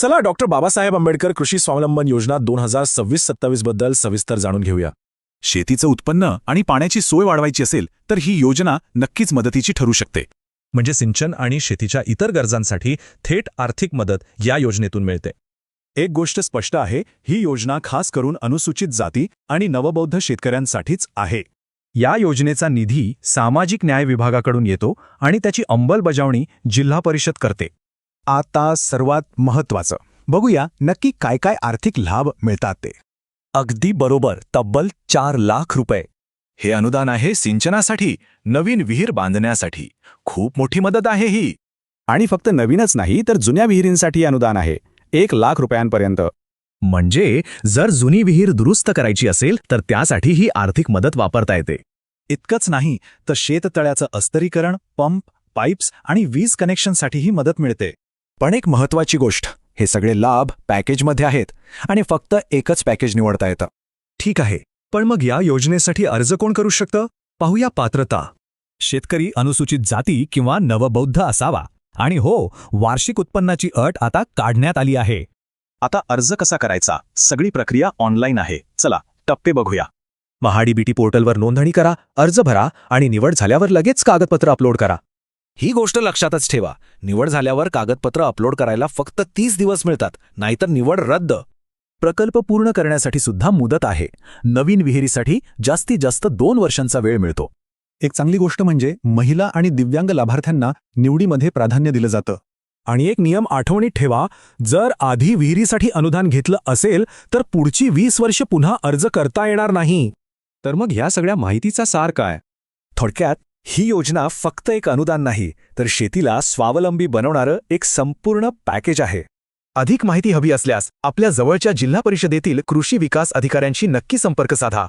चला डॉक्टर बाबासाहेब आंबेडकर कृषी स्वावलंबन योजना 2026-27 बद्दल सविस्तर जाणून घेऊया. शेतीचं उत्पन्न आणि पाण्याची सोय वाढवायची असेल तर ही योजना नक्कीच मदतीची ठरू शकते. म्हणजे सिंचन आणि शेतीच्या इतर गरजांसाठी थेट आर्थिक मदत या योजनेतून मिळते. एक गोष्ट स्पष्ट आहे, ही योजना खास करून अनुसूचित जाती आणि नवबौद्ध शेतकऱ्यांसाठीच आहे. या योजनेचा निधी सामाजिक न्याय विभागाकडून येतो आणि त्याची अंमलबजावणी जिल्हा परिषद करते. आता सर्वात महत्त्वाचं बघूया नक्की काय काय आर्थिक लाभ मिळतात ते. अगदी बरोबर, तब्बल 4 लाख रुपये. हे अनुदान आहे सिंचनासाठी, नवीन विहीर बांधण्यासाठी. खूप मोठी मदत आहे ही. आणि फक्त नवीनच नाही तर जुन्या विहिरींसाठी अनुदान आहे 1 लाख रुपयांपर्यंत. म्हणजे जर जुनी विहीर दुरुस्त करायची असेल तर त्यासाठी ही आर्थिक मदत वापरता येते. इतकंच नाही तर शेततळ्याचं अस्तरीकरण, पंप, पाईप्स आणि वीज कनेक्शनसाठीही मदत मिळते. पण एक महत्त्वाची गोष्ट, हे सगळे लाभ पॅकेजमध्ये आहेत आणि फक्त एकच पॅकेज निवडता येतं. ठीक आहे, पण मग या योजनेसाठी अर्ज कोण करू शकतं? पाहूया पात्रता. शेतकरी अनुसूचित जाती किंवा नवबौद्ध असावा. आणि हो, वार्षिक उत्पन्नाची अट आता काढण्यात आली आहे. आता अर्ज कसा करायचा? सगळी प्रक्रिया ऑनलाईन आहे. चला टप्पे बघूया. महाडीबीटी पोर्टलवर नोंदणी करा, अर्ज भरा आणि निवड झाल्यावर लगेच कागदपत्र अपलोड करा. ही गोष्ट लक्षातच ठेवा, निवड झाल्यावर कागदपत्र अपलोड करायला फक्त 30 दिवस मिळतात, नाहीतर निवड रद्द. प्रकल्प पूर्ण करण्यासाठी सुद्धा मुदत आहे. नवीन विहिरीसाठी जास्तीत जास्त 2 वर्षांचा वेळ मिळतो. एक चांगली गोष्ट म्हणजे महिला आणि दिव्यांग लाभार्थ्यांना निवडीमध्ये प्राधान्य दिलं जातं. आणि एक नियम आठवणीत ठेवा, जर आधी विहिरीसाठी अनुदान घेतलं असेल तर पुढची 20 वर्ष पुन्हा अर्ज करता येणार नाही. तर मग ह्या सगळ्या माहितीचा सार काय? थोडक्यात, ही योजना फक्त एक अनुदान नाही, तर शेतीला स्वावलंबी बनवणारं एक संपूर्ण पॅकेज आहे. अधिक माहिती हवी असल्यास आपल्या जवळच्या जिल्हा परिषदेतील कृषी विकास अधिकाऱ्यांशी नक्की संपर्क साधा.